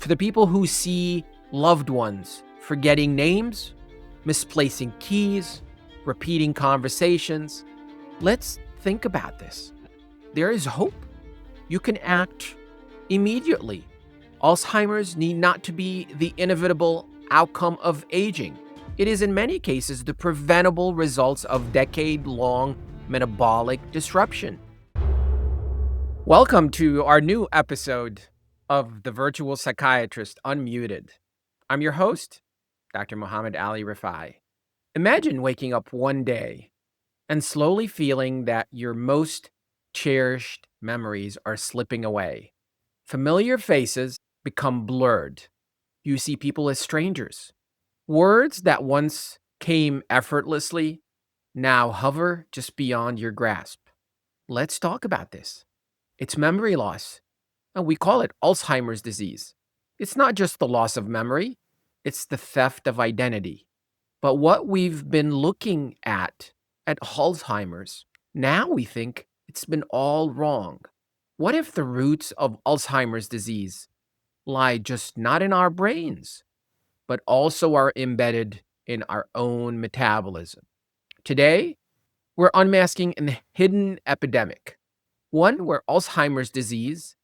For the people who see loved ones forgetting names, misplacing keys, repeating conversations, let's think about this. There is hope. You can act immediately. Alzheimer's need not to be the inevitable outcome of aging. It is in many cases the preventable results of decade-long metabolic disruption. Welcome to our new episode of The Virtual Psychiatrist Unmuted. I'm your host, Dr. Muhammad Ali Rifai. Imagine waking up one day and slowly feeling that your most cherished memories are slipping away. Familiar faces become blurred. You see people as strangers. Words that once came effortlessly now hover just beyond your grasp. Let's talk about this. It's memory loss, and we call it Alzheimer's disease. It's not just the loss of memory, it's the theft of identity. But what we've been looking at Alzheimer's, now we think it's been all wrong. What if the roots of Alzheimer's disease lie just not in our brains, but also are embedded in our own metabolism? Today, we're unmasking a hidden epidemic, one where Alzheimer's disease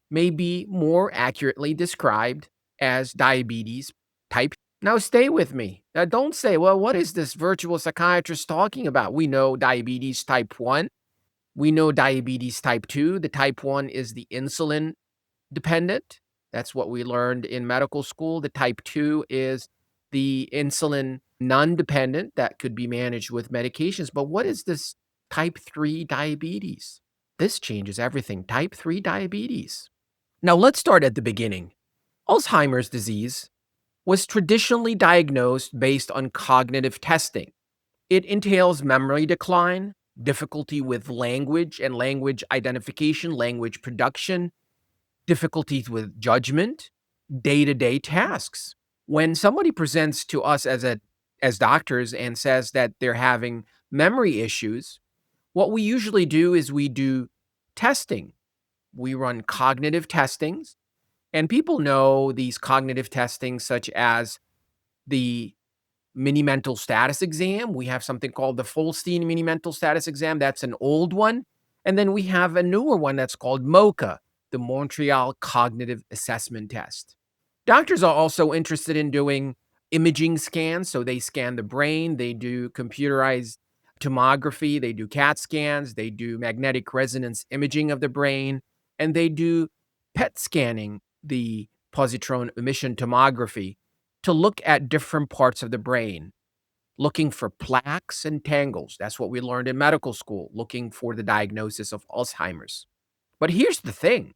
may be more accurately described as diabetes type. Now, stay with me. Now, don't say, well, what is this virtual psychiatrist talking about? We know diabetes type 1. We know diabetes type 2. The type 1 is the insulin dependent. That's what we learned in medical school. The type 2 is the insulin non-dependent that could be managed with medications. But what is this type 3 diabetes? This changes everything. Type 3 diabetes. Now, let's start at the beginning. Alzheimer's disease was traditionally diagnosed based on cognitive testing. It entails memory decline, difficulty with language and language identification, language production, difficulties with judgment, day-to-day tasks. When somebody presents to us as doctors and says that they're having memory issues, what we usually do is we do testing. We run cognitive testings, and people know these cognitive testings such as the mini mental status exam. We have something called the Folstein mini mental status exam. That's an old one. And then we have a newer one that's called MoCA, the Montreal Cognitive Assessment Test. Doctors are also interested in doing imaging scans. So they scan the brain, they do computerized tomography, they do CAT scans, they do magnetic resonance imaging of the brain, and they do PET scanning, the positron emission tomography, to look at different parts of the brain, looking for plaques and tangles. That's what we learned in medical school, looking for the diagnosis of Alzheimer's. But here's the thing.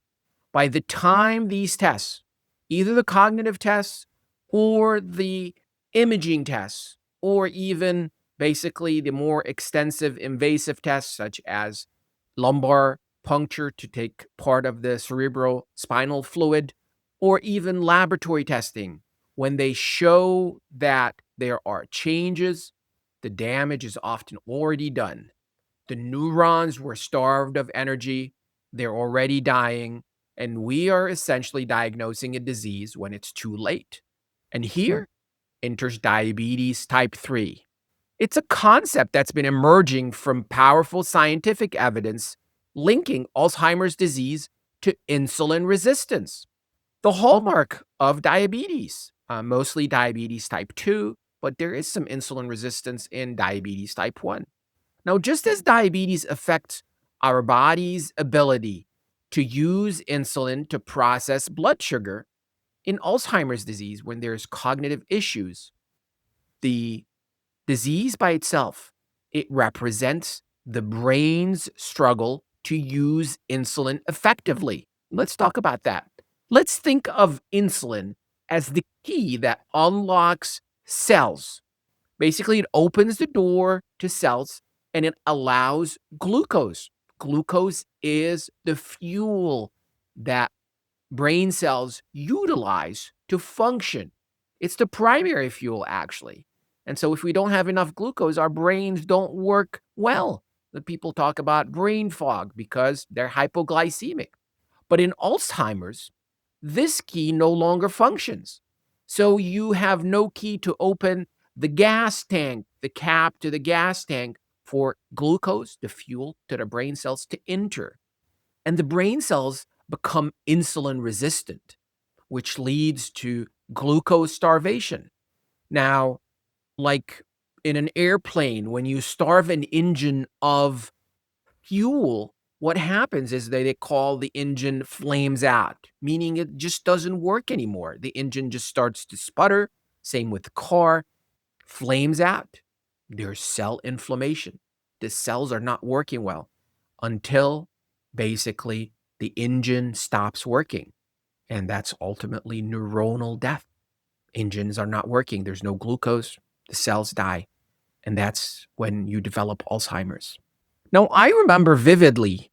By the time these tests, either the cognitive tests or the imaging tests, or even basically the more extensive invasive tests such as lumbar puncture to take part of the cerebrospinal fluid, or even laboratory testing, when they show that there are changes, the damage is often already done. The neurons were starved of energy, they're already dying, and we are essentially diagnosing a disease when it's too late. And here enters diabetes type 3. It's a concept that's been emerging from powerful scientific evidence linking Alzheimer's disease to insulin resistance, the hallmark of diabetes, mostly diabetes type 2, but there is some insulin resistance in diabetes type 1. Now, just as diabetes affects our body's ability to use insulin to process blood sugar, in Alzheimer's disease, when there's cognitive issues, the disease by itself, it represents the brain's struggle to use insulin effectively. Let's talk about that. Let's think of insulin as the key that unlocks cells. Basically, it opens the door to cells and it allows glucose. Glucose is the fuel that brain cells utilize to function. It's the primary fuel, actually. And so if we don't have enough glucose, our brains don't work well. The people talk about brain fog because they're hypoglycemic. But in Alzheimer's, this key no longer functions. So you have no key to open the gas tank, the cap to the gas tank for glucose, the fuel to the brain cells to enter. And the brain cells become insulin resistant, which leads to glucose starvation. Now, like in an airplane, when you starve an engine of fuel, what happens is they call the engine flames out, meaning it just doesn't work anymore. The engine just starts to sputter. Same with the car, flames out. There's cell inflammation. The cells are not working well until basically the engine stops working. And that's ultimately neuronal death. Engines are not working. There's no glucose. The cells die. And that's when you develop Alzheimer's. Now, I remember vividly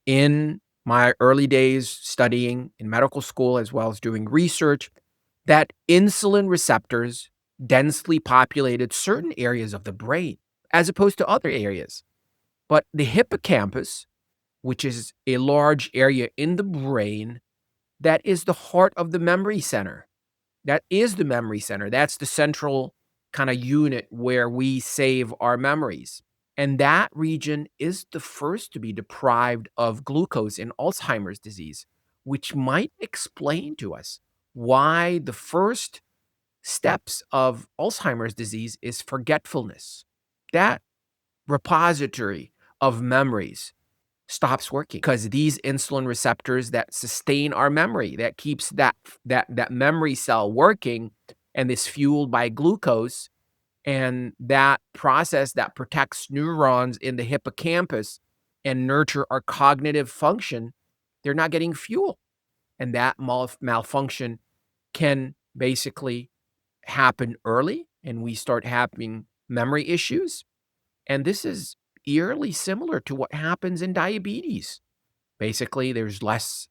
in my early days studying in medical school as well as doing research that insulin receptors densely populated certain areas of the brain as opposed to other areas. But the hippocampus, which is a large area in the brain, that is the heart of the memory center. That is the memory center. That's the central kind of unit where we save our memories. And that region is the first to be deprived of glucose in Alzheimer's disease, which might explain to us why the first steps of Alzheimer's disease is forgetfulness. That repository of memories stops working because these insulin receptors that sustain our memory, that keeps that memory cell working and is fueled by glucose, and that process that protects neurons in the hippocampus and nurture our cognitive function, they're not getting fuel. And that malfunction can basically happen early, and we start having memory issues. And this is eerily similar to what happens in diabetes. Basically, there's less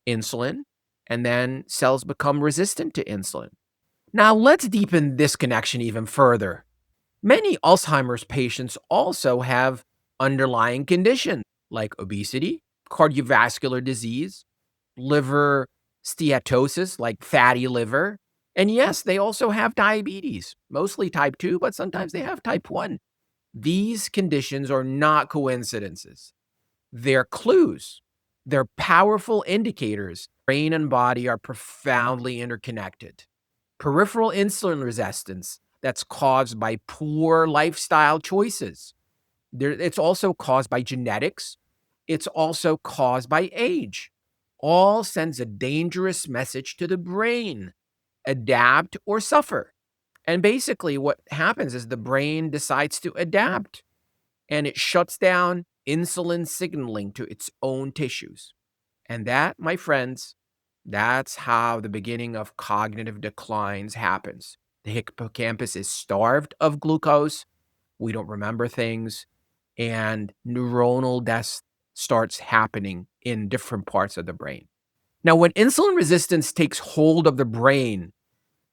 insulin, and then cells become resistant to insulin. Now, let's deepen this connection even further. Many Alzheimer's patients also have underlying conditions like obesity, cardiovascular disease, liver steatosis, like fatty liver. And yes, they also have diabetes, mostly type 2, but sometimes they have type 1. These conditions are not coincidences. They're clues. They're powerful indicators. Brain and body are profoundly interconnected. Peripheral insulin resistance that's caused by poor lifestyle choices. It's also caused by genetics. It's also caused by age. All sends a dangerous message to the brain. Adapt or suffer. And basically what happens is the brain decides to adapt and it shuts down insulin signaling to its own tissues. And that, my friends, that's how the beginning of cognitive declines happens. The hippocampus is starved of glucose. We don't remember things. And neuronal death starts happening in different parts of the brain. Now, when insulin resistance takes hold of the brain,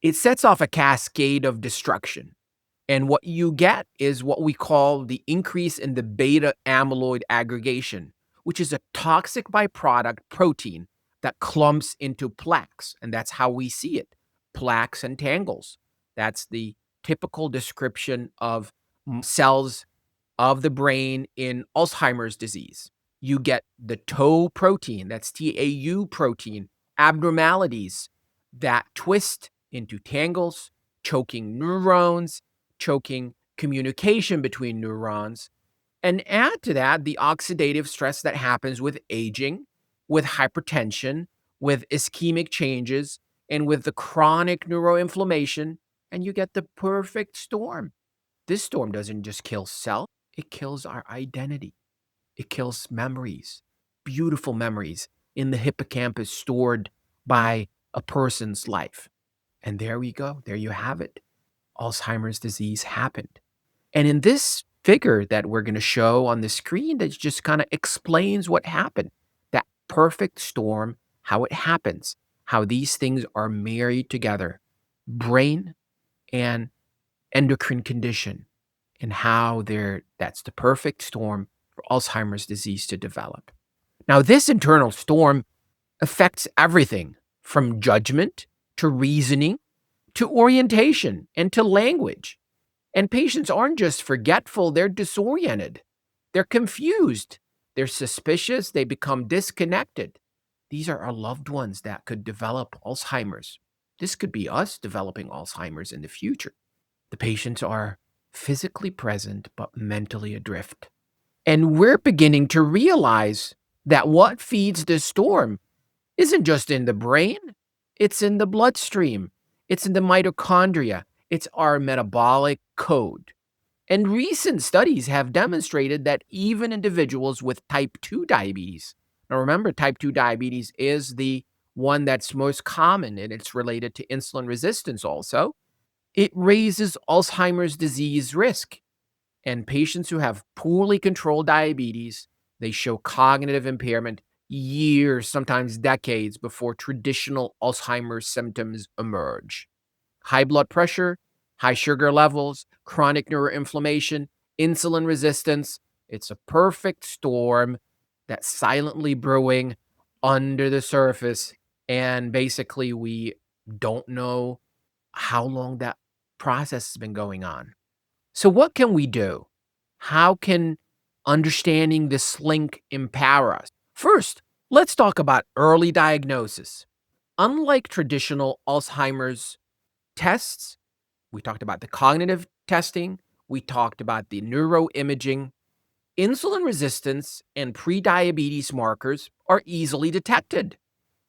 it sets off a cascade of destruction. And what you get is what we call the increase in the beta amyloid aggregation, which is a toxic byproduct protein that clumps into plaques. And that's how we see it, plaques and tangles. That's the typical description of cells of the brain in Alzheimer's disease. You get the tau protein, that's TAU protein, abnormalities that twist into tangles, choking neurons, choking communication between neurons. And add to that the oxidative stress that happens with aging, with hypertension, with ischemic changes, and with the chronic neuroinflammation, and you get the perfect storm. This storm doesn't just kill cells, it kills our identity. It kills memories, beautiful memories in the hippocampus stored by a person's life. And there we go. There you have it. Alzheimer's disease happened. And in this figure that we're going to show on the screen, that just kind of explains what happened. That perfect storm, how it happens, how these things are married together. Brain and endocrine condition, and how that's the perfect storm for Alzheimer's disease to develop. Now, this internal storm affects everything. from judgment to reasoning to orientation and to language. And patients aren't just forgetful, they're disoriented. They're confused. They're suspicious. They become disconnected. These are our loved ones that could develop Alzheimer's. This could be us developing Alzheimer's in the future. The patients are physically present but mentally adrift. And we're beginning to realize that what feeds the storm isn't just in the brain, it's in the bloodstream, it's in the mitochondria, it's our metabolic code. And recent studies have demonstrated that even individuals with type 2 diabetes, now remember, type 2 diabetes is the one that's most common and it's related to insulin resistance also, it raises Alzheimer's disease risk. And patients who have poorly controlled diabetes, they show cognitive impairment years, sometimes decades before traditional Alzheimer's symptoms emerge. High blood pressure, high sugar levels, chronic neuroinflammation, insulin resistance. It's a perfect storm that's silently brewing under the surface. And basically, we don't know how long that process has been going on. So, what can we do? How can understanding this link empower us? First, let's talk about early diagnosis. Unlike traditional Alzheimer's tests, we talked about the cognitive testing, we talked about the neuroimaging. Insulin resistance and prediabetes markers are easily detected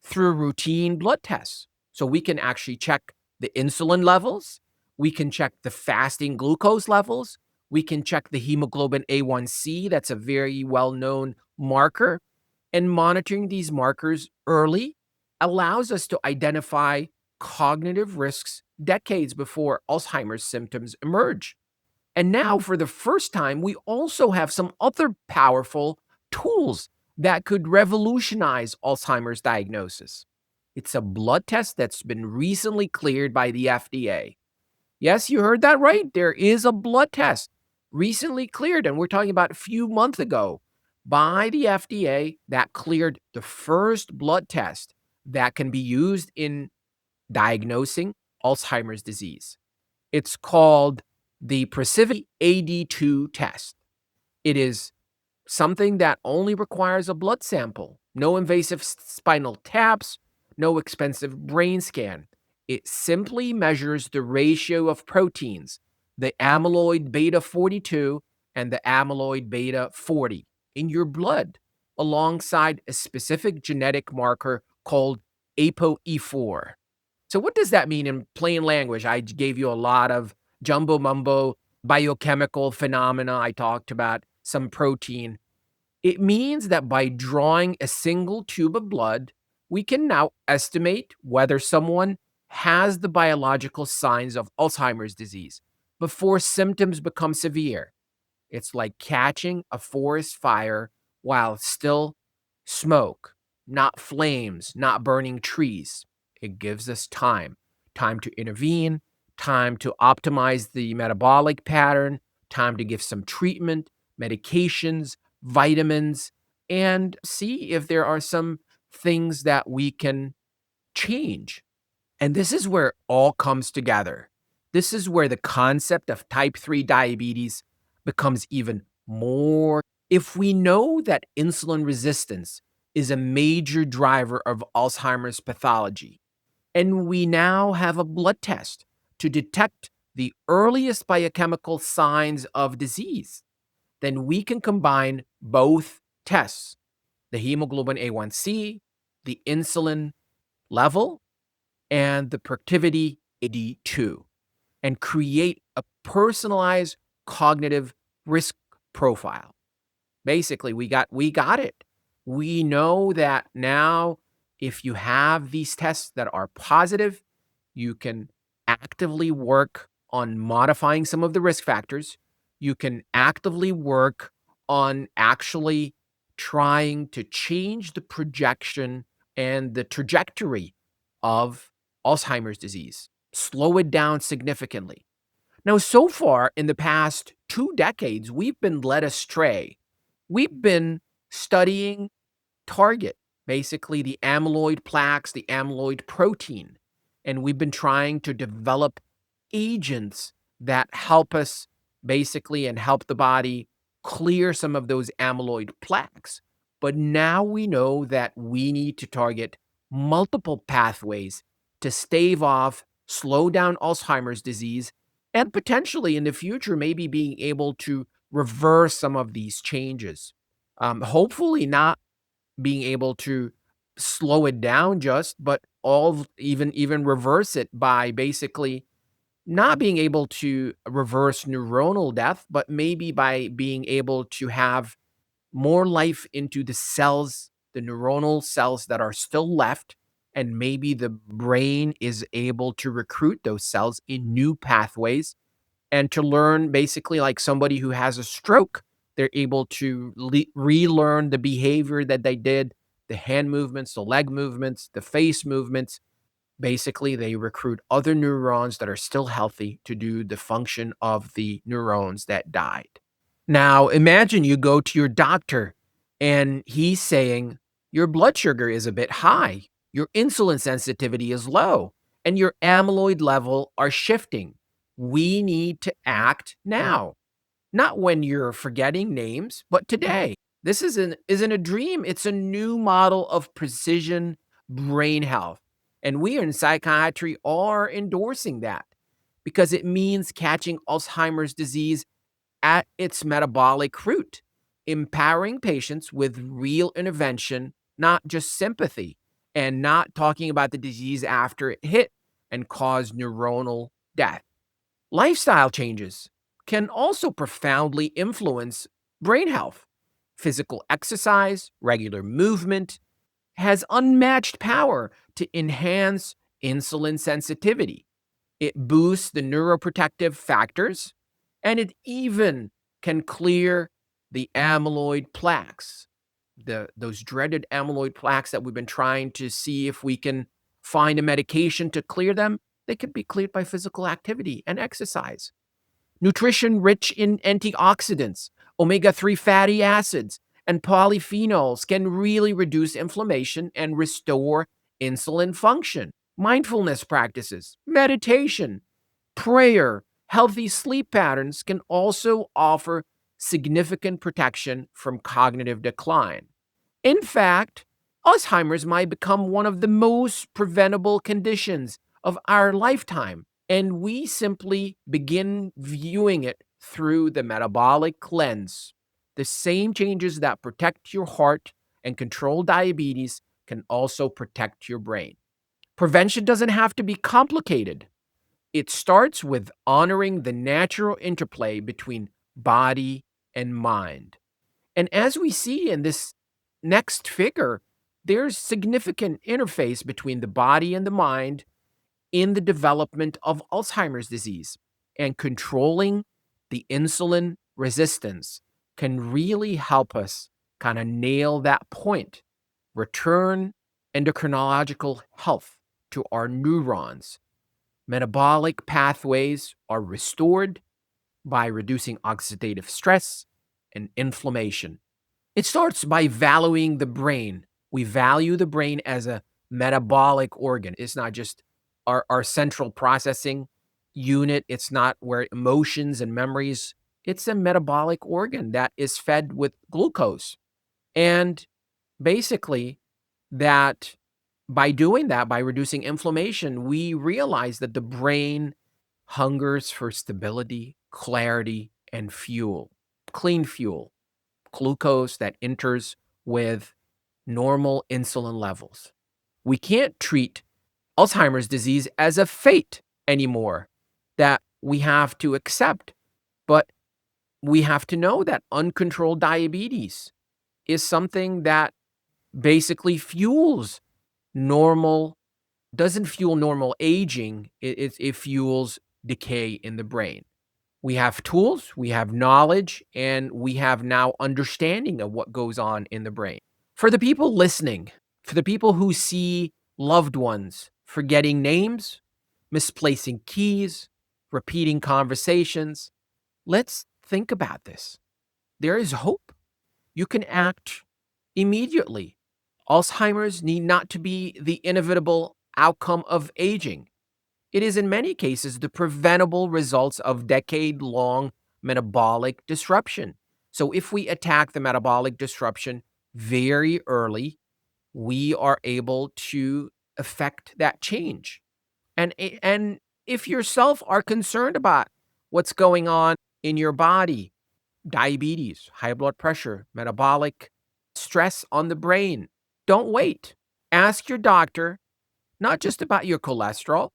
through routine blood tests. So we can actually check the insulin levels, we can check the fasting glucose levels, we can check the hemoglobin A1C, that's a very well-known marker. And monitoring these markers early allows us to identify cognitive risks decades before Alzheimer's symptoms emerge. And now, for the first time, we also have some other powerful tools that could revolutionize Alzheimer's diagnosis. It's a blood test that's been recently cleared by the FDA. Yes, you heard that right. There is a blood test recently cleared, and we're talking about a few months ago by the FDA that cleared the first blood test that can be used in diagnosing Alzheimer's disease. It's called the Precision AD2 test. It is something that only requires a blood sample, no invasive spinal taps, no expensive brain scan. It simply measures the ratio of proteins, the amyloid beta 42 and the amyloid beta 40 in your blood, alongside a specific genetic marker called ApoE4. So, what does that mean in plain language? I gave you a lot of jumbo mumbo biochemical phenomena. I talked about some protein. It means that by drawing a single tube of blood, we can now estimate whether someone has the biological signs of Alzheimer's disease before symptoms become severe. It's like catching a forest fire while still smoke, not flames, not burning trees. It gives us time to intervene, time to optimize the metabolic pattern, time to give some treatment, medications, vitamins, and see if there are some things that we can change. And this is where it all comes together. This is where the concept of type 3 diabetes becomes even more. If we know that insulin resistance is a major driver of Alzheimer's pathology, and we now have a blood test to detect the earliest biochemical signs of disease, then we can combine both tests, the hemoglobin A1C, the insulin level, and the Proctivity AD2, and create a personalized cognitive risk profile. Basically, we got it. We know that now if you have these tests that are positive, you can actively work on modifying some of the risk factors. You can actively work on actually trying to change the projection and the trajectory of Alzheimer's disease, slow it down significantly. Now, so far in the past 2 decades, we've been led astray. We've been studying target. basically the amyloid plaques, the amyloid protein. And we've been trying to develop agents that help us basically and help the body clear some of those amyloid plaques. But now we know that we need to target multiple pathways to stave off, slow down Alzheimer's disease, and potentially in the future, maybe being able to reverse some of these changes. Hopefully, not being able to slow it down just, but even reverse it by basically not being able to reverse neuronal death, but maybe by being able to have more life into the cells, the neuronal cells that are still left, and maybe the brain is able to recruit those cells in new pathways and to learn basically like somebody who has a stroke, they're able to relearn the behavior that they did, the hand movements, the leg movements, the face movements. Basically, they recruit other neurons that are still healthy to do the function of the neurons that died. Now, imagine you go to your doctor and he's saying, your blood sugar is a bit high, your insulin sensitivity is low, and your amyloid level are shifting. We need to act now, not when you're forgetting names, but today. This isn't a dream, it's a new model of precision brain health. And we in psychiatry are endorsing that because it means catching Alzheimer's disease at its metabolic root, empowering patients with real intervention, not just sympathy, and not talking about the disease after it hit and caused neuronal death. Lifestyle changes can also profoundly influence brain health. Physical exercise, regular movement has unmatched power to enhance insulin sensitivity. It boosts the neuroprotective factors, and it even can clear the amyloid plaques, those dreaded amyloid plaques that we've been trying to see if we can find a medication to clear them. They can be cleared by physical activity and exercise. Nutrition rich in antioxidants, omega-3 fatty acids, and polyphenols can really reduce inflammation and restore insulin function. Mindfulness practices, meditation, prayer, healthy sleep patterns can also offer significant protection from cognitive decline. In fact, Alzheimer's might become one of the most preventable conditions of our lifetime, and we simply begin viewing it through the metabolic lens. The same changes that protect your heart and control diabetes can also protect your brain. Prevention doesn't have to be complicated. It starts with honoring the natural interplay between body and mind. And as we see in this next figure, there's significant interface between the body and the mind in the development of Alzheimer's disease. And controlling the insulin resistance can really help us kind of nail that point, return endocrinological health to our neurons. Metabolic pathways are restored by reducing oxidative stress and inflammation. It starts by valuing the brain. We value the brain as a metabolic organ. It's not just our central processing unit. It's not where emotions and memories, it's a metabolic organ that is fed with glucose. And basically, that by doing that, by reducing inflammation, we realize that the brain hungers for stability, clarity, and fuel, clean fuel, glucose that enters with normal insulin levels. We can't treat Alzheimer's disease as a fate anymore that we have to accept, but we have to know that uncontrolled diabetes is something that basically fuels normal, doesn't fuel normal aging, it fuels decay in the brain. We have tools, we have knowledge, and we have now understanding of what goes on in the brain. For the people listening, for the people who see loved ones forgetting names, misplacing keys, repeating conversations, let's think about this. There is hope. You can act immediately. Alzheimer's need not to be the inevitable outcome of aging. It is in many cases the preventable results of decade-long metabolic disruption. So if we attack the metabolic disruption very early, we are able to affect that change. And if yourself are concerned about what's going on in your body, diabetes, high blood pressure, metabolic stress on the brain, don't wait. Ask your doctor not just about your cholesterol,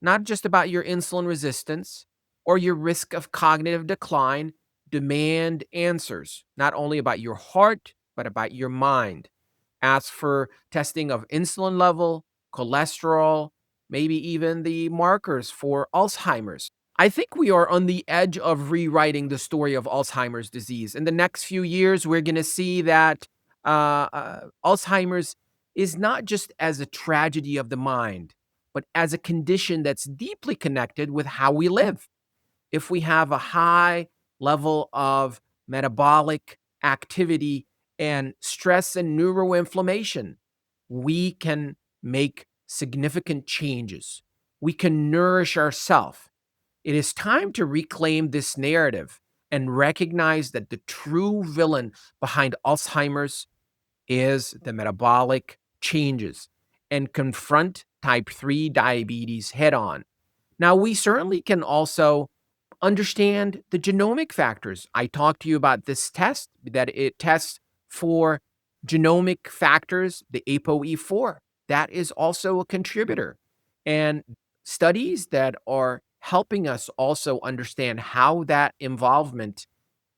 not just about your insulin resistance or your risk of cognitive decline. Demand answers, not only about your heart, but about your mind. Ask for testing of insulin level, cholesterol, maybe even the markers for Alzheimer's. I think we are on the edge of rewriting the story of Alzheimer's disease. In the next few years, we're going to see that Alzheimer's is not just as a tragedy of the mind, but as a condition that's deeply connected with how we live. If we have a high level of metabolic activity and stress and neuroinflammation, we can make significant changes. We can nourish ourselves. It is time to reclaim this narrative and recognize that the true villain behind Alzheimer's is the metabolic changes and confront type 3 diabetes head on. Now, we certainly can also understand the genomic factors. I talked to you about this test, that it tests for genomic factors, the ApoE4. That is also a contributor. And studies that are helping us also understand how that involvement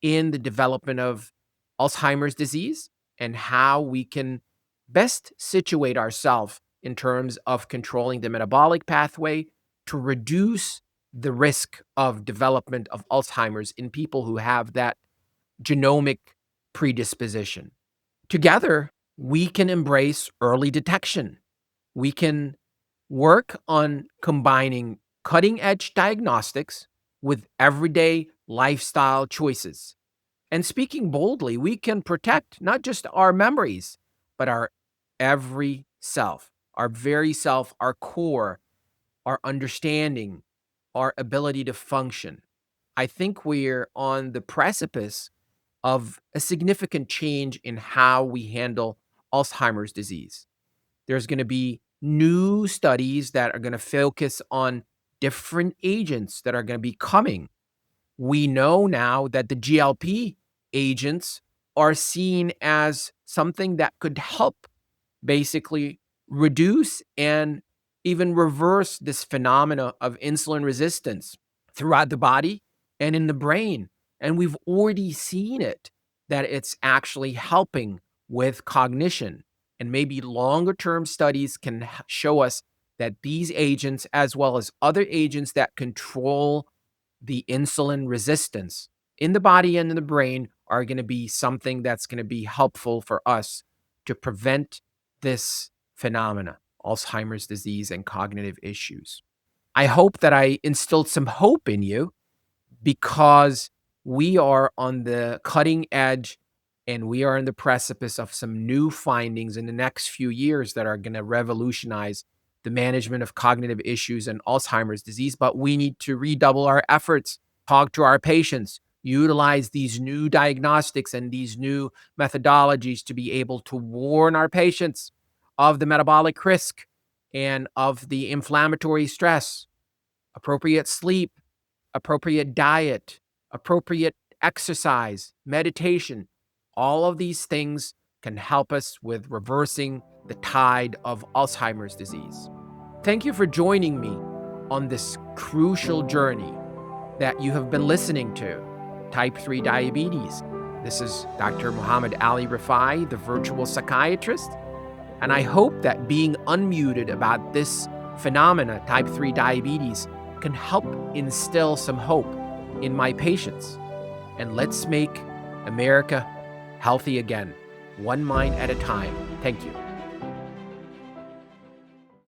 in the development of Alzheimer's disease and how we can best situate ourselves in terms of controlling the metabolic pathway to reduce the risk of development of Alzheimer's in people who have that genomic predisposition. Together, we can embrace early detection. We can work on combining cutting edge diagnostics with everyday lifestyle choices. And speaking boldly, we can protect not just our memories, but our every self, our very self, our core, our understanding, our ability to function. I think we're on the precipice of a significant change in how we handle Alzheimer's disease. There's going to be new studies that are going to focus on different agents that are going to be coming. We know now that the GLP agents are seen as something that could help basically reduce and even reverse this phenomena of insulin resistance throughout the body and in the brain. And we've already seen it, that it's actually helping with cognition. And maybe longer term studies can show us that these agents, as well as other agents that control the insulin resistance in the body and in the brain, are going to be something that's going to be helpful for us to prevent this phenomena, Alzheimer's disease and cognitive issues. I hope that I instilled some hope in you, because we are on the cutting edge and we are in the precipice of some new findings in the next few years that are going to revolutionize the management of cognitive issues and Alzheimer's disease. But we need to redouble our efforts, talk to our patients, utilize these new diagnostics and these new methodologies to be able to warn our patients of the metabolic risk and of the inflammatory stress, appropriate sleep, appropriate diet, appropriate exercise, meditation. All of these things can help us with reversing the tide of Alzheimer's disease. Thank you for joining me on this crucial journey that you have been listening to, type 3 diabetes. This is Dr. Muhammad Ali Rifai, the virtual psychiatrist, and I hope that being unmuted about this phenomena, type 3 diabetes, can help instill some hope in my patients. And let's make America healthy again, one mind at a time. Thank you.